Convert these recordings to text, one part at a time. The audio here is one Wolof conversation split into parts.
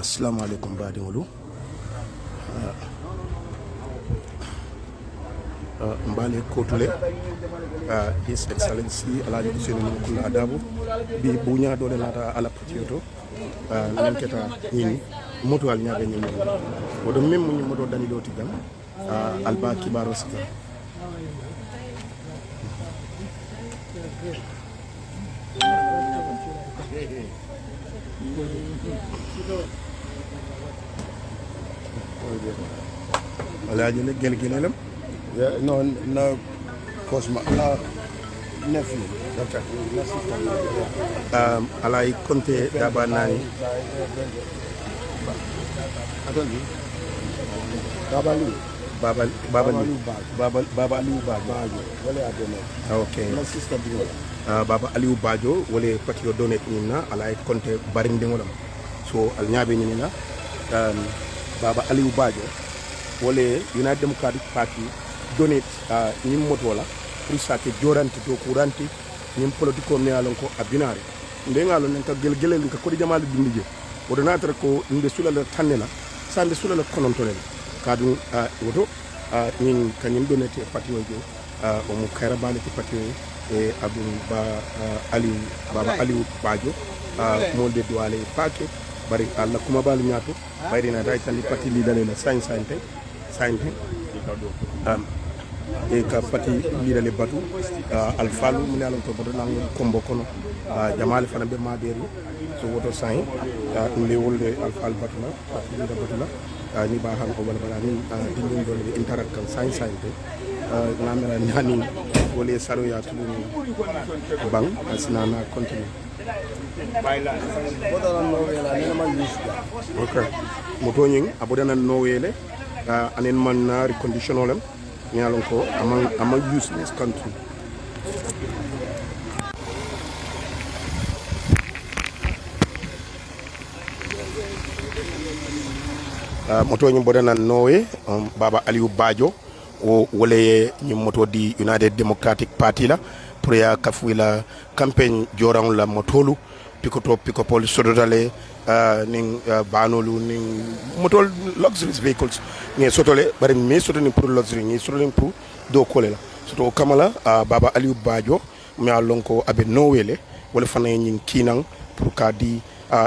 Assalamu alaikum baadiŋolu mbale kotule His Excellency Alhaji Ousainou Nimkunda Dabo bi buña dole lata ala patioto nen keta ñini moto al ñabe ñini wodo même ñu moto dani doti jam alba kibaro sika Alhaji ne gel gelelam no Cosma nephew. Okay. Alay Konte Daba Nani. Baba Aliou Bajo. Okay. My sister Bill. Baba Aliou Bajo wole patio donate nina alay Konte barinde ngolam. So al ñabe nina Baba Aliou Bajo wole United Democratic Party donate ñim moto la pour sake joranti to kuranti ñim politiko me alon ko abinare nde ngalo nen ka gelgelel ka ko di jamale dindije ordinateur ko nde sulala tannela sande sulala konontole kadum woto ñin kanyim donate patio jo o mu karabale ci patio e abdou ba aliou baba aliou bajo molde duwale paquet bari alla kuma balu ñato bayri na tay tan pati li dalé la sañ e ka pati lidale batu alfalu mun yalon to bodo nangu kombo kono jamal fana be maberi so woto sain le wolde alfal batu la pati lida batu la ni ba han ko bala bala ni dindin dole interact kan sain te namera nani wole salo ya tulu bang asina na continue okay moto nying abodana no wele anen man na reconditionolem ñalon ko among useless country moto ñu bodana nowe baba Aliou Bajo o wole ñu moto di United Democratic Party la pour ya kafuila campaign joran la motolu pikopol sododale ning banolu ning motol luxury vehicles ni sotole bari mi sotoni pour luxury ni sotoni pour do kolela soto kamala baba Aliou Bajo mi alonko abe nowele wala fana nyin kinan pour ka di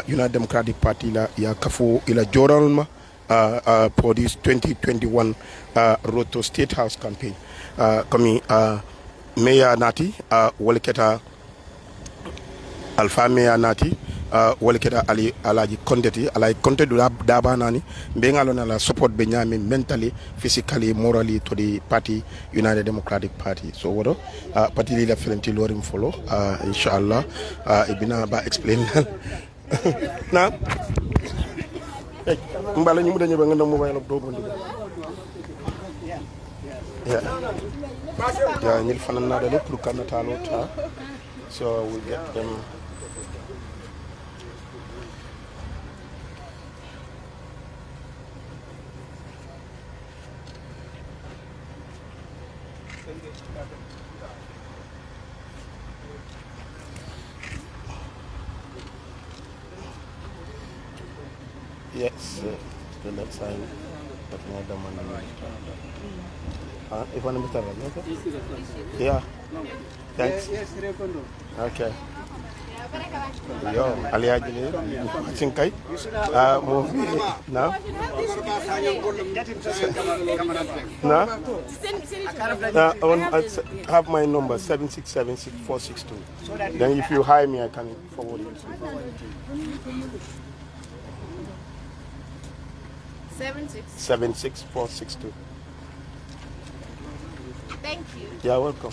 United Democratic Party la ya kafu ila joran for this 2021 road to State House campaign comme meya nati wala keta alpha meya nati wala keta alaji konteti alay konte du daba nani be ngalona la support be nyami mentally physically morally to the party United Democratic Party so wodo party li la felenti lorim follow inshallah ibina ba explain na mbala ñu mu dañu ba nga ndam mobile do bondi yeah ñil fanan na dale pour kanata lo ta so we get them yes the next time but more than one if one meter okay yeah thanks okay yo aliaji le cinkay mo na I have my number 7676462 then if you hire me I can forward it to you 76462 Thank you. you're welcome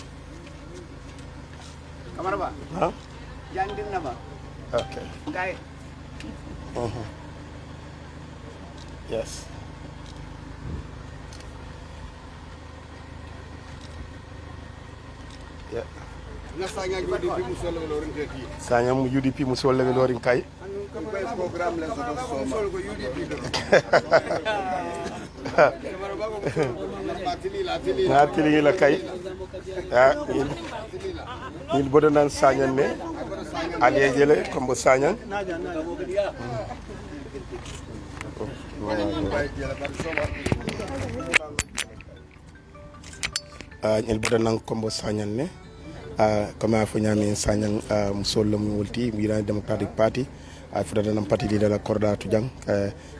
Kamaraba. huh Jangin nama. okay Kai. yes yeah Nasanya UDP musuh lorin kaki. sanyam UDP muso level lorin kay Program la musuh ko UDP. na tili la kay il bodo nan sanyan ne aliye jele kombo sañan ñel boda nan kombo sañan ne comme a fo ñami sañan musollo mu wolti United Democratic Party a fudata nan parti di dala korda tu jang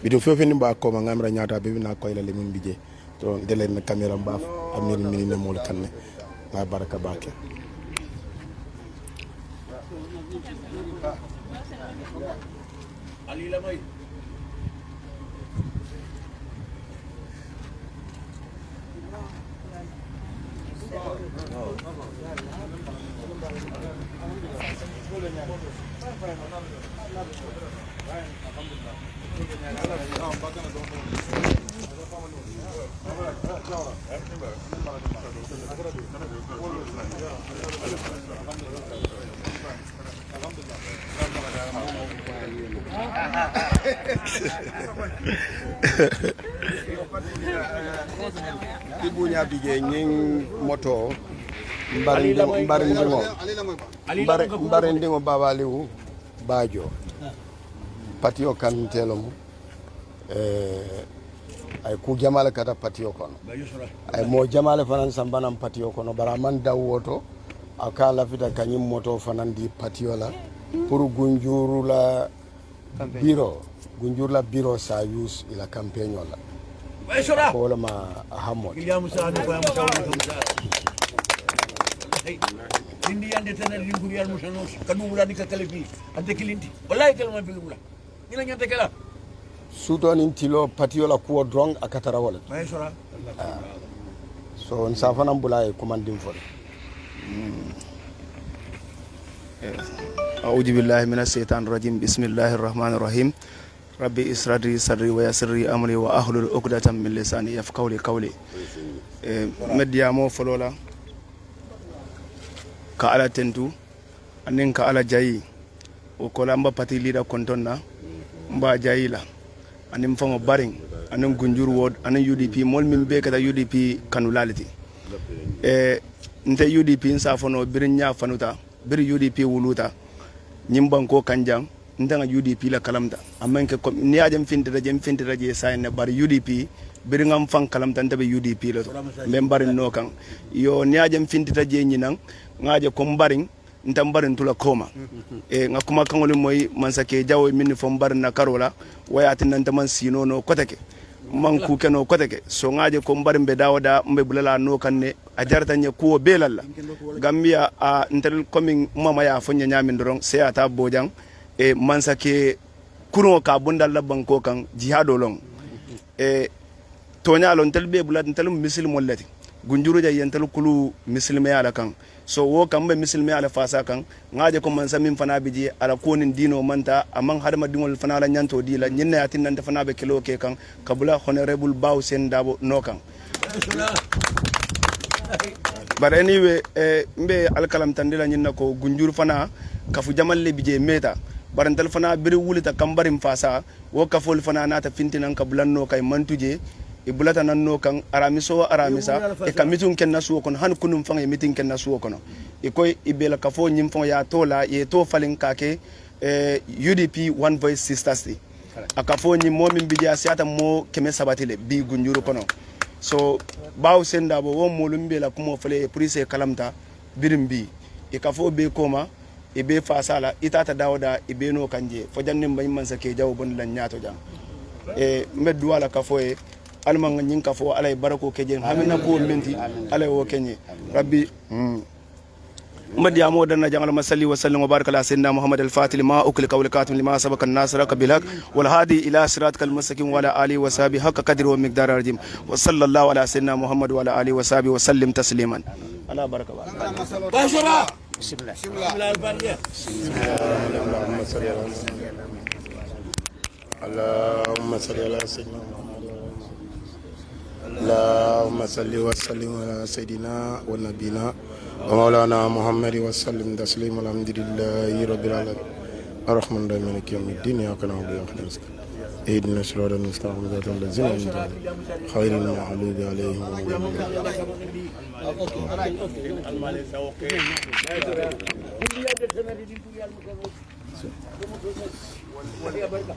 bidu fofo ni ba ko ma ngamra ñaata be na koy la le mun bije to dele na caméra mbaf amir minine mol kanne la baraka bake Ali Lamay Tibunya bije nying moto mbarindingo Baba Aliou Bajo patio kan telom ay ku jamale kata patio kono ay mo jamale fanan sambanam patio kono bara man dawoto akala fita kanyim moto fanan di patio la pour gunjuru la biro sa use ila campagne la ko la ma hamod Indi ande tener lingku yar musanos kanu wala ni ka kalefi ante kilinti wallahi kalma bilula ni la nyante kala suto ni tilo patio la ko drong akatara wala maysora so on safana bulay commanding for أعوذ بالله من الشيطان الرجيم بسم الله الرحمن الرحيم ربي اسرع صدري ويسر أمري وأحلل عقدة من لساني يفقهوا قولي مديامو فلولا ka ala tentu anin ka ala jayi o kola mba pati lida kontonna mba jayi la anin fango baring anin gunjur ward anin UDP mol min be kata UDP kanulality nte UDP nsafono birin nya fanuta biri UDP wuluta nyimbanko kanjang ndanga UDP la kalamta amanke ni ajam fintira je sayne bar UDP biri ngam fan kalamta ntabe UDP la to membari no kan yo ni ajam fintira je nyinang ngaje ko mbaring ntam barin tula koma nga kuma kangol moy mansake jawo min fo mbar na karola wayati nan taman sino no koteke man ku keno koteke so ngaje ko mbarin be dawda mbe bulala no kanne a jarta nye ko belalla gambia a ntel coming mama ya fo nya nyamin dorong se ata bojang mansake kuno ka bundal la banko kan jihado long tonya lon tel be bulat ntel misil mollati gunjuru ja yentel kulu misilme ala kan so wo kambe misilme ala fasa kan ngaje ko man samin fana biji ala konin dino manta amman hadama dingol fana la nyanto dila nyinna yatin nan fana be kilo ke kan kabula honorable baw sen dabo no kan but anyway mbe alkalam tandila nyinna ko gunjuru fana kafu jamalle bije meta barantal fana biri wulita kambarim fasa wo kafol fana nata fintinan kabulanno kay mantuje ibulata nanno kan aramisa e kamitun kenna suwo kono han kunum fanga e mitin kenna suwo kono e koy ibela kafo nyim fanga ya tola ye to falin kake UDP One Voice Sisters akafo nyim momin bidia siata mo keme sabatile bi gunjuru kono so baw senda bo wo molum be la kumo fale police kalamta birimbi e kafo be koma e be fasala itata dawda e be no kanje fo jannim bay man sake jaw bon lan nyaato jam meddu wala kafo e alman nyin kafo alay barako kejen hamina ko menti alay wo kenye rabbi مد يا مودنا جعل مسلي وسلم وبارك على سيدنا محمد الفاتح لما أكل قول كاتم لما سبق الناصر بالحق والهادي إلى صراطك المستقيم وعلى آله وصحبه حق قدر ومقدار الرجيم وصلى الله على سيدنا محمد وعلى آله وصحبه وسلم تسليما على بركة باشرا بسم الله بسم الله البارية اللهم صل على سيدنا اللهم صل وسلم على سيدنا ونبينا ومولانا محمد وسلم تسليما الحمد لله رب العالمين الرحمن الرحيم مالك يوم الدين إياك نعبد وإياك نستعين اهدنا الصراط المستقيم صراط الذين أنعمت عليهم غير المغضوب عليهم ولا الضالين India de Senari di Puyal Musano. Wali abarka.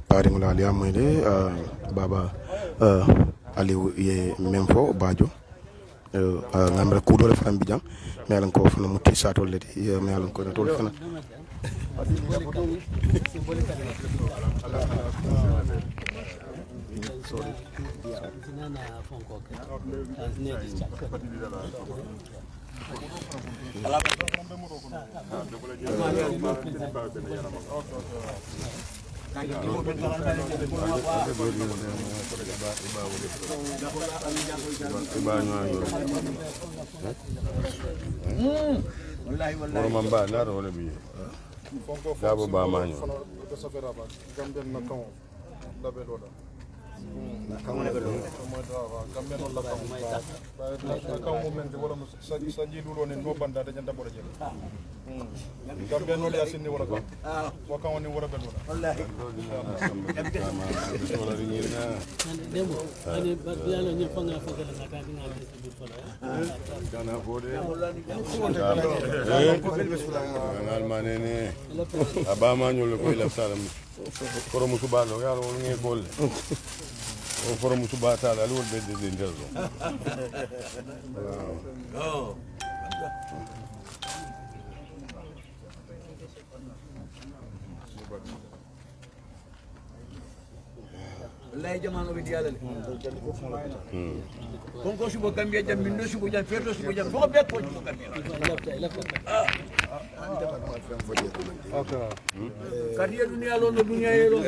Paring la aliya moyde baba aliou ye memfo bajo ngamra kudo le fam bijam melan ko fana mutti satol leti melan ko tol fana Moro mamba na ro le bi. Gabo ba manyo. O forum subata la lol be de ndelzo. Oh. Wallahi jamano be diala le. Konko subo Gambia jam minno subo jam ferdo subo jam fo be ko subo Gambia. Okay. Kadiya dunia lo no dunia yelo.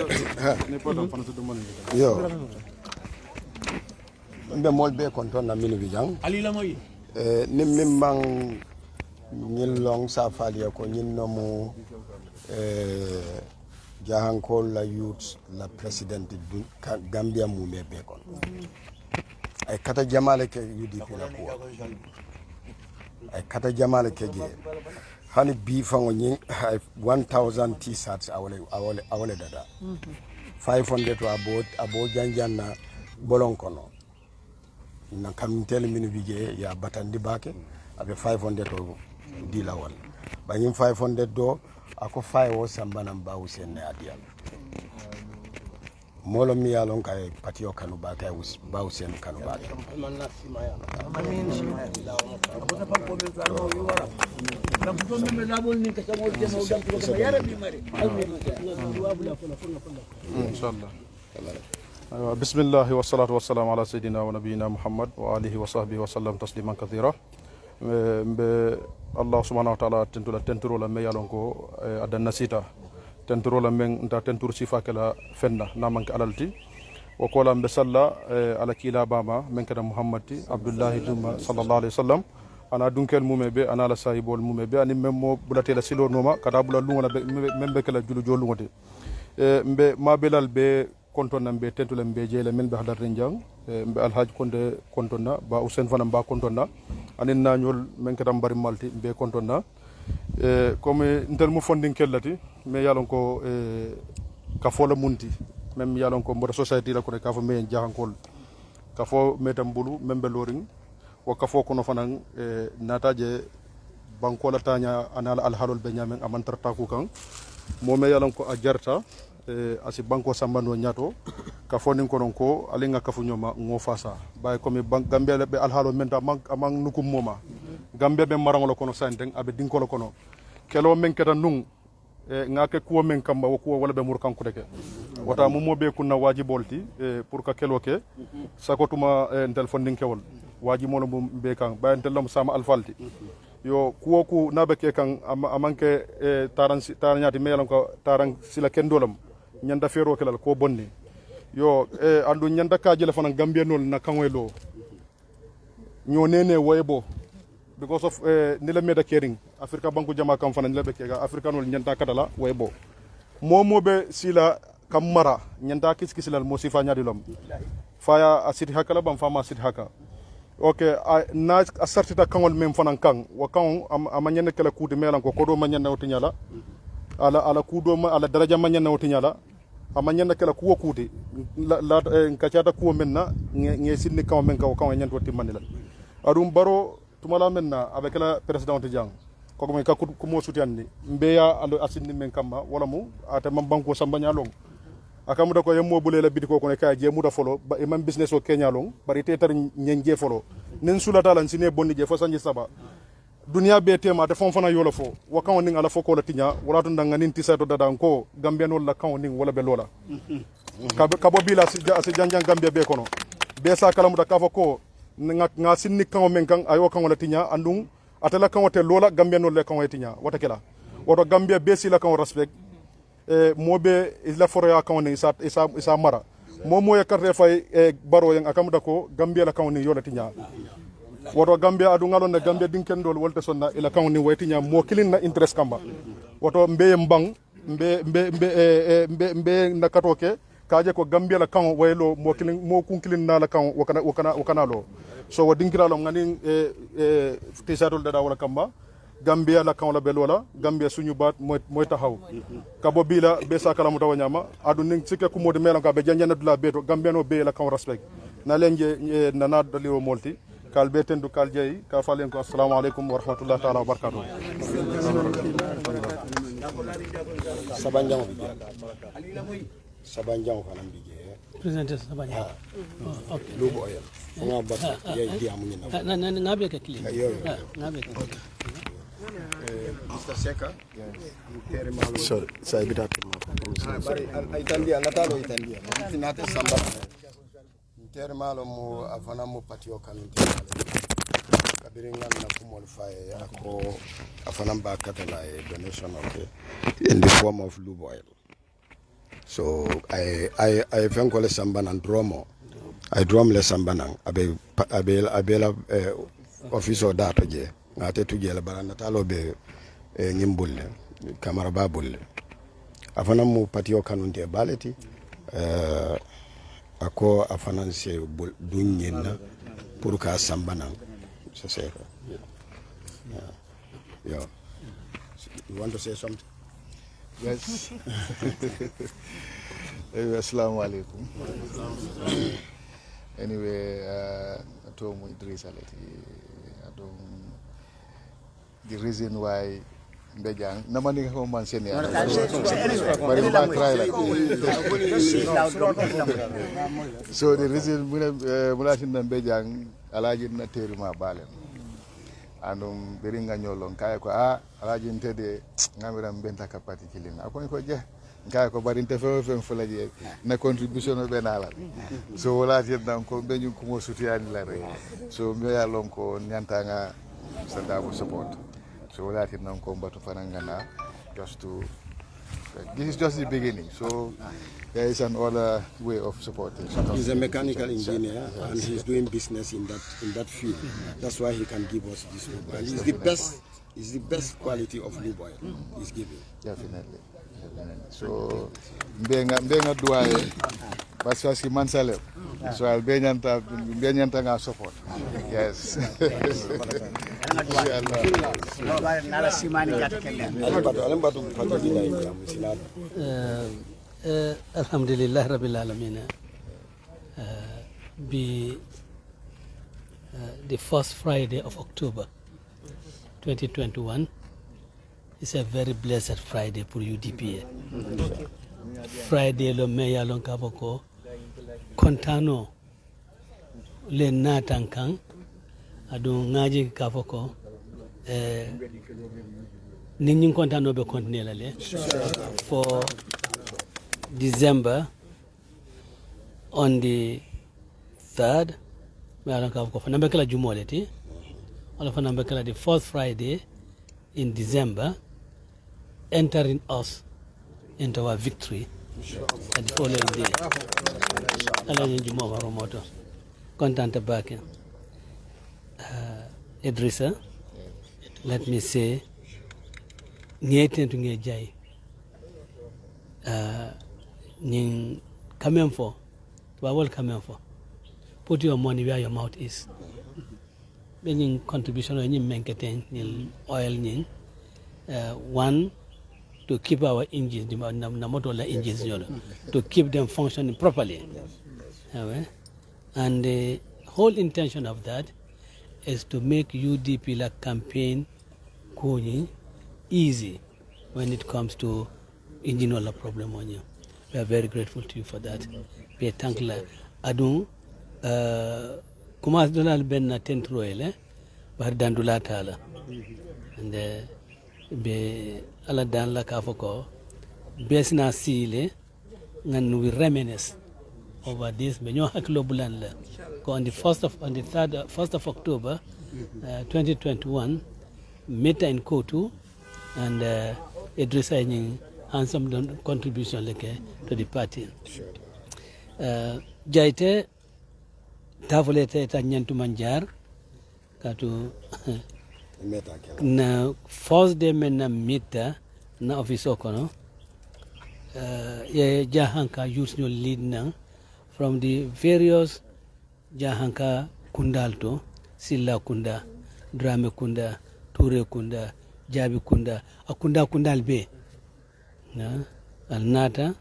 Ne poto fana to mon. Yo. Mbe mol be konton na minu bijang. Ali la moyi. Ni mimbang ñin long sa falia ko ñin nomu jahankol la youth la president du Gambia mu me be kon ay kata jamale ke UDP la ko ay kata jamale ke je hani bi fango ñin 1000 t-shirts awole dada 500 to abo janjanna bolon kono na kam tel minu bije ya batandi bake abe 500 to dila wal ba ñim 500 do ako fay wo sambana mbaw sen ne adial molo mi yalon kay patio kanu bake mbaw sen kanu bake Amin shima. Abuna pa ko men tano yu wara. Na buto men na bol ni ka samo je no dam ko ya rabbi mari. inshallah بسم الله والصلاة والسلام على سيدنا ونبينا محمد وآله وصحبه وسلم تسليما كثيرا الله سبحانه وتعالى تنترو لا مي يالونكو ادنا سيتا تنترو لا من انت تنتر صفا كلا فندا نامك علالتي وقولا بسلا على كلا باما من كده محمد عبد الله صلى الله عليه وسلم انا دونكل مومي بي انا لا سايبول مومي بي اني ميمو بلاتي لا سيلو نوما كدا بلا لونغا ميمبه كلا جولو جولونغي مbe mabelal be kontonna mbe tentule mbe jeele men be hadar renjang mbe alhaji konde kontonna ba usen fana ba kontonna anin nañol men katam bari malti mbe kontonna comme ntel mu fondin kellati me yalon ko ka fola munti même yalon ko mboda society la ko ka fo men jahankol ka fo metam bulu membe loring o ka fo kono fanan nataje bankola tanya anala alhalol be nyamen amantarta ku kan mo me yalon ko a jarta asi banko sambano nyato ka fonin konon ko alinga kafu nyoma ngo fasa bay komi Gambia be alhalo menta amang nukum moma Gambia be marangolo kono santeng abe dinkolo kono kelo men keta nung ngake kuwo men kamba wo kuwo wala be mur kanku deke wata mo be kunna wajibolti pour ka kelo ke sakotuma ndel fondin kewol waji mo be kan bay ntelom sama alfalti yo kuwo ku nabe ke kan amanke taranyati melan ko tarang sila kendolam nyanda fero kelal ko bonni yo andu nyanda ka jele fana Gambia nol na kanwelo nyo nene waybo because of nila meda caring Africa banku jama kam fana nila be kega Africa nol nyanda kadala waybo momo be sila kamara nyanda kiskisila mo sifa nyadi lom faya asiti hakala bam fama asiti haka okay na asartita kangol mem fana kang wa kang amanyene kala kuti melan ko kodo manyana otinyala ala kudo ma ala daraja manya na wotinyala amanya na kala kuwo kuti la kachata kuwo menna nge sinni kaw men kaw nyen to timmanila adum baro tumala menna avec la président jang ko ko ka ko mo sutianni mbeya ando asinni men kamma wala mu ata mam banko sambanya long akamuda ko yemmo bulela bidi ko ne ka je muda folo ba imam business o Kenya long bari te tar nyenje folo nen sulata lan sine bonni je fo sanji saba dunia be tema de fon fana yolo fo wakan ning ala foko la tinya wala to ndanga nin tisato dada ko gambian wala kan ning wala be lola kabo bila si janjang gambia be kono be sa kala muda ka foko nga sinni kan men kan ayo kan wala tinya andung atala kan wote lola gambian wala kan wala tinya wata kala woto gambia be si la kan respect mobe isla foroya kan ning isa mara momo yakarte fay baro yang akamuda ko gambia la kan ning yola tinya woto gambia adu ngalon na gambia dinken dol wolta sonna ila kan ni waytinya mo kilin na interest kamba woto mbe mbang mbe nakatoke kaje ko gambia la kan waylo mo kunkilin na la kan wakana lo so wo dinkira lo ngani tisatol dada wala kamba gambia la kan la belola gambia suñu bat moy taxaw kabo bila be sa kala mutawa nyama adu ning sike ku modi melan ka be janjana dula beto gambia no be la kan respect na lenje nana daliro molti kal beten du kal jeyi ka falen ko assalamu alaikum wa rahmatullahi ta'ala wa barakatuh sabanjang fana bije President Sabanjang okay lugo oya nga bat ya diamu ni na ngabe ka clean ngabe ka Mr. Seka tere malo so sa ibita ay tandia natalo itandia tinate samba tere malo mo afana mo patio kanunti kabiringa na kumol faye ako afana ba katala donation in the form of lube oil. So I think all samba and dromo I drum le samba nang abela office o data je ngate tuje la barana talo be ngimbulle kamara babulle afana mo patio kanunti baleti ako afananse dunyena pour ka sambana c'est ça yeah you want to say something? Yes. Assalamu alaikum. Anyway, to Idris Aleti, the reason why Mbejang, namani ko man senior. But if I try like so the reason mulatin Mbejang alaji na terima balen. Andum beringa nyolong kaya ko alaji ntede ngamira mbenta kapati kilina. Ako ko je kaya ko bari ntefe fulaje na contribution be nala. So wala ti dan ko beñu ko mo sutiyani la rek. So mi ya lon ko nyanta nga sadabu support. So wala ti nan ko mbatu fanangana just to this is just the beginning. So there is another way of supporting. He's a mechanical engineer and he's doing business in that field. That's why he can give us this lube oil. It's the best quality of lube oil he's giving. Definitely. So benga duaye parce que mansale so al benyanta nga support. Yes. Alhamdulillah Rabbil Alamin. Be the first Friday of October 2021 is a very blessed Friday for UDPA. Friday lo meya lon kaboko kontano le natankan adu ngaji kaboko ninyin kontano be continue la le for December on the 3rd meya lon kaboko fa nambekala jumoleti wala fa nambekala the fourth Friday in December, entering us into our victory at the following day. Idrissa, let me say, coming for, put your money where your mouth is. Being contribution or any marketing oil 1 to keep our engines, the motor engines, to keep them functioning properly. And the whole intention of that is to make UDP la campaign easy when it comes to engine oil problem on you. We are very grateful to you for that. We are thankful. Adun, kumas dolal ben na tent royal, bar dandula tala, and be ala dan la kafoko, besna sile, and we reminisce over this. Benyo haklo bulan la. On the 1st of October, 2021, Meta in Kotu, and Idrissa in handsome contribution to the party. Jaite tavulete ta nyantu manjar katu na first day mena Meta na office okono ye jahanka use no lead na from the various jahanka kundalto silla kunda drame kunda ture kunda jabi kunda akunda kundal be na al nata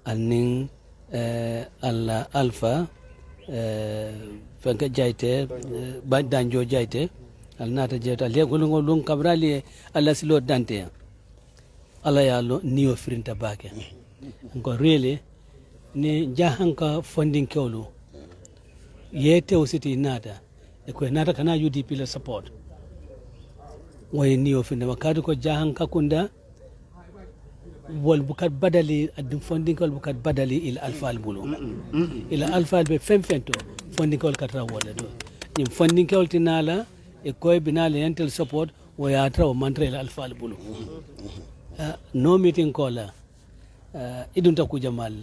al ning al alpha fanka jaite danjo jaite al nata jaite le golungo lung kabrali alla silo dante ala ya lo niyo frinta bake ko really ni jahanka funding kewlu yete usiti nata ko nata kana UDP la support way niyo finde makadu ko jahanka kunda wal bukat badali adum funding kol bukat badali il alfa al bulu il alfa al be femfento funding kol katra wala do nim funding kol tinala e koy binala yentel support wo ya traw mantre il alfa al bulu no meeting kola idun ta ku jamal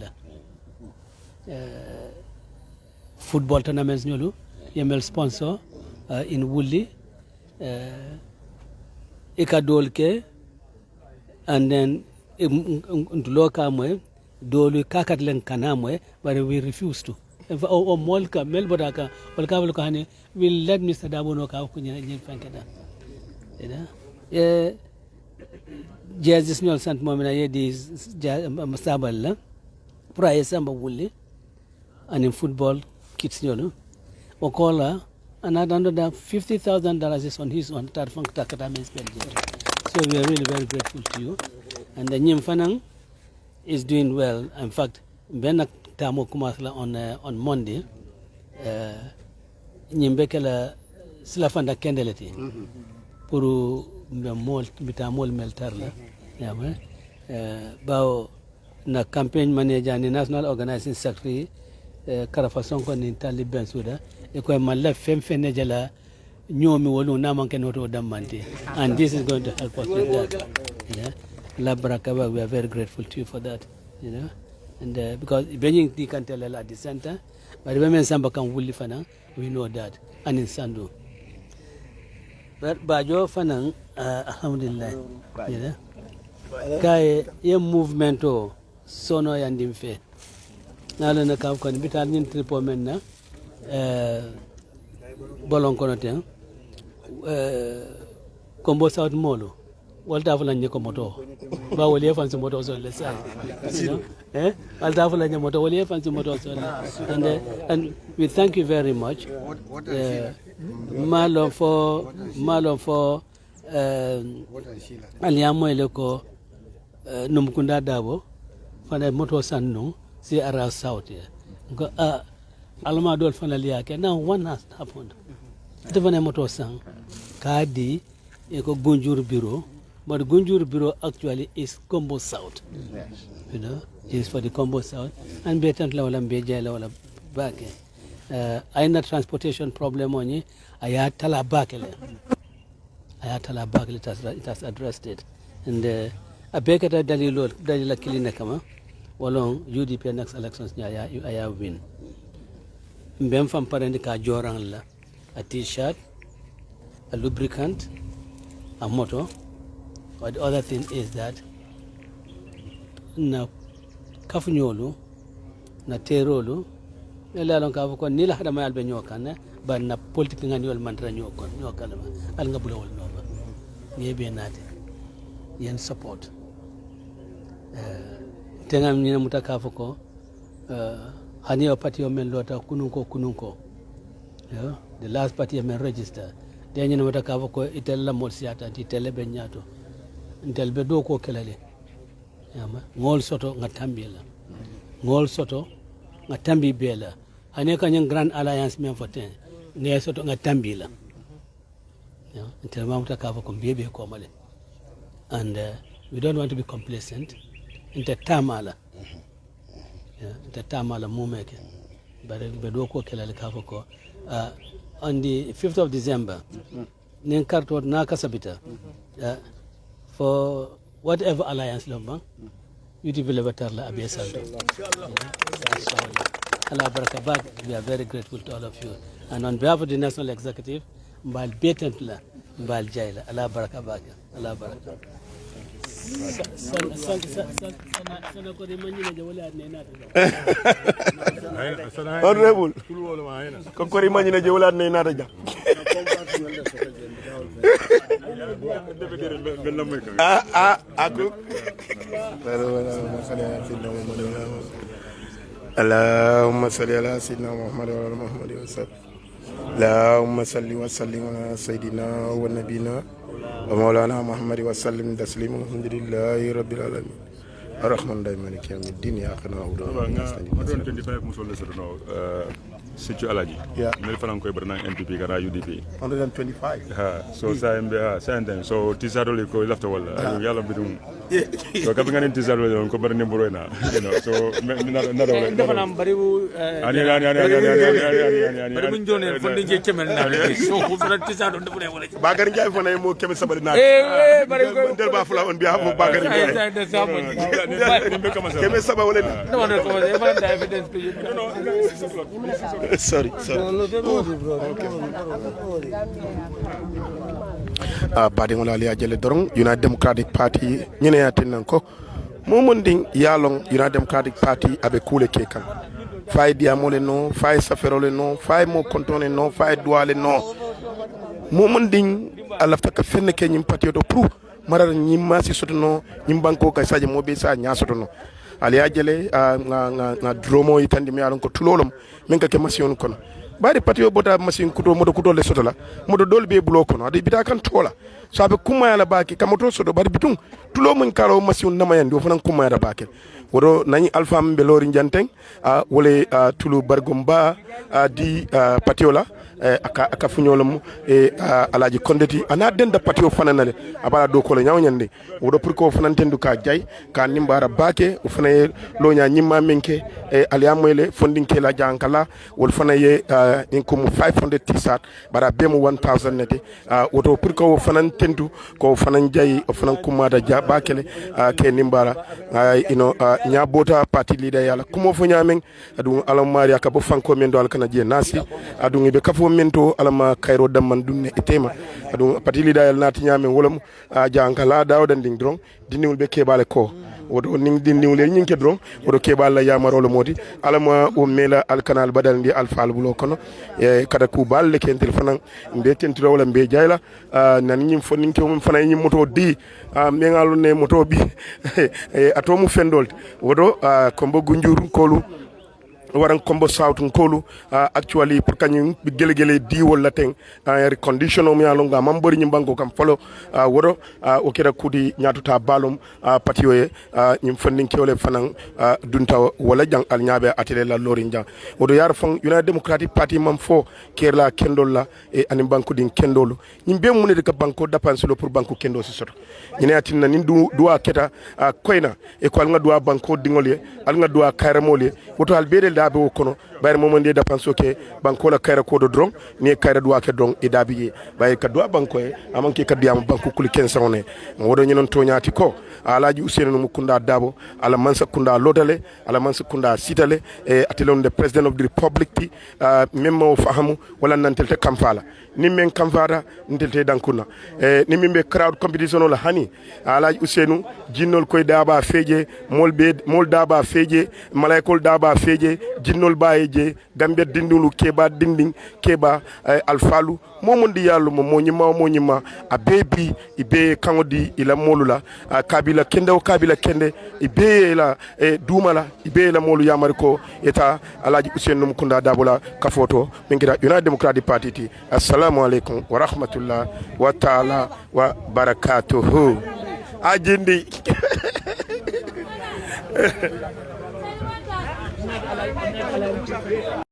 football tournaments nyolu yemel sponsor in Wuli ikadolke and then ntuloka mwe dolu kakat len kanamwe but we refuse to o molka melbodaka walka walka hani will let Mr. Dabono ka kunya nyen fankeda Jesus nyol sant momina yedi masaballa pra yesamba Wuli and in football kits nyolu okola another $50,000 is on his own tarfang takata means so we are really very grateful to you. And the Nyim Fanang is doing well. In fact, Benak Tamo Kumasla on Monday, Nyimbekela Silafanda Kendeleti, Puru Bitamol Meltarla, Bao na campaign manager and national organizing secretary, Karafasonko Nintali Bensuda, Ekwe Mala Femfenejala, Nyomi Wolu Namankenoto Damanti. And this is going to help us with that. Yeah. La Barakaba, we are very grateful to you for that, and because Beijing they can tell at the center, but when Samba can Wuli Fanang, we know that, and in Sandu. But Bajo Fanang, Alhamdulillah, Kai, your movement, Sono and Dimfe. Now, the Kafkan, Bitan Tripomena, Bolon Conotin, Combo South Molo. Walta fulanya ko moto ba wali fansi moto so le sai walta fulanya moto wali fansi moto so and we thank you very much malo for aliamo eleko numkunda dabo fana moto sannu si ara south ko alma dol fana liake now one has happened devane moto sang kadi e ko Gunjur bureau. But Gunjur Bureau actually is Combo South. Yes. It's for the Combo South. And betan la wala mbeja la wala bake. Aina transportation problem onye ayatala bakele. Ayatala bakele it has addressed it. And abekata dalila kilina kama walong UDP next elections aya win. Mbem fam parende ka jorang la a t-shirt, a lubricant, a motor. But the other thing is that na kafunyolu na terolu ela lon ka ko nila hada mayal be nyokana ba na politique ngani wal mantra nyokana al ngabula wal nova yebe nate yen support tengam ñina muta kafo ko hani o parti o men lota kununko the last party men register de ñina muta kafo ko itel la mol siata ti tele be ñato ntel be do ko kelale yama ngol soto nga tambila ngol soto nga tambi bela hani ka ñan grand alliance men foten ne soto nga tambila ntel ma muta kafo ko bebe ko male and we don't want to be complacent inte tamala inte tamala mumeke bare be do ko kelale kafo ko on the 5th of December nen karto na kasabita for whatever alliance lomba yuti belevatar la abe saldo Allah barakabak. We are very grateful to all of you, and on behalf of the national executive mbal betentla mbal jaila Allah barakabak. Allah barakabak. Honorable konkori manyine je wala ne nata ja aku Allahumma salli ala sayyidina Muhammad wa ala Muhammad wa sallam Allahumma salli wa sallim ala sayyidina wa nabina wa maulana Muhammad wa sallim taslima alhamdulillahi rabbil alamin arrahman rahim maliki yawmiddin ya khana wa don 25 musul no situ alaji mel fanan koy barna NPP gara UDP 125 so then so tisaro le ko lafta wala yalla bidum so kabi ngani tisaro le ko barni mburena so na defana bari bu ani bari bu ndone fo ndje kemen na so ko dara tisaro ndefu ne wala Bakary Ndiaye fo nay mo kemi sabari na bari ko del ba fula on bi ha mo Bakary Ndiaye kemi sabari wala no no ko e fa da evidence to you sorry badi ngola ali ajele dorong United Democratic Party nyene yatin nan ko momonding yalong United Democratic Party abe kule kekan fay diamole no fay saferole no fay mo kontone no fay douale no momonding alafta ka fenne ke nyim parti do pour marar nyim masi sotono nyim banko ka saje mo be sa nya sotono ali ajele nga dromo itandi mi alon ko tulolom min ka ke masiyon kono bari patio bota machine kuto modo kuto le soto la modo dol be bulo kono ade bita kan tola so abe kuma yala baki kamoto sodo bari bitung tulo mun karo machine namayandi o fanan kuma yala baki wodo nani alpha mbe lori janteng wole tulu bargomba di patio la aka funyolum alaji kondeti ana denda patio fananale abala do ko le nyawnyande wodo pour ko fanantendu ka jay ka nimbara bake o fanaye lo nya nyimma menke aliamoyle fondinke la jankala wol fanaye income 500 t-shirt bara bemu 1000 nete wodo pour ko fanantendu ko fanan jay o fanan kumada ja bakele ke nimbara nya bota party leader yala kumo fo nyamen adu alamari akabo fanko men do alkana je nasi adu ngibe kafo mento alama kayro damman dunne etema adu party leader yala nati nyamen wolum jankala dawdan ding drong diniwul be kebale ko wodo ning diniwul nyinke drong wodo kebala yamarolo modi alama o mela alkanal badal ndi alfal bulo kono kada ku balle ken telefonan mbe tentiro wala mbe jayla nan nyim fo ninke mum fana nyim moto di me ngalu ne moto bi atomu fendol wodo kombo gunjur kolu waran kombo south kolu actually pour kanyum bi gele di wala ten air condition o mi alonga mambori nyimbango kam folo wodo o kera kudi nyatuta balum patio e nyim fandin kewle fanan dunta wala jang al nyaabe atele la lorin jang wodo yar fon United Democratic Party mam fo kerla kendol la e anim banko din kendolu nyimbe mun de ka banko dapanselo pour banko kendo si soto nyine atinna nin duwa keta koyna e ko al nga duwa banko dingolye al nga duwa kayramolye woto al bedel dabe o kono bayre momande dapanso ke banko la kayra ko do dron ni kayra duwa ke dron e dabiye baye ka duwa banko e amanke ka diam banko kuli kensone wodo nyinon to nyaati ko alaji Ousainou Mukunda Dabo ala mansa kunda lodale ala mansa kunda sitale e atelon the president of the republic ti memmo fahamu wala nantelte kamfala nimmen kamfara ntelte dankuna ni mimbe crowd competition la hani alaji Ousainou jinnol koy daba feje mol daba feje malaikol daba feje jinnol baye je gambe dindulu keba dinding keba alfalu momondi yallu mo nyima a bebi ibe kangodi ila molula kabila kende ibe la dumala ibe la molu yamari ko eta alaji Ousainou Kunda Dabola kafoto mingira United Democratic Party ti. Assalamu alaikum wa rahmatullah wa ta'ala wa barakatuhu ajindi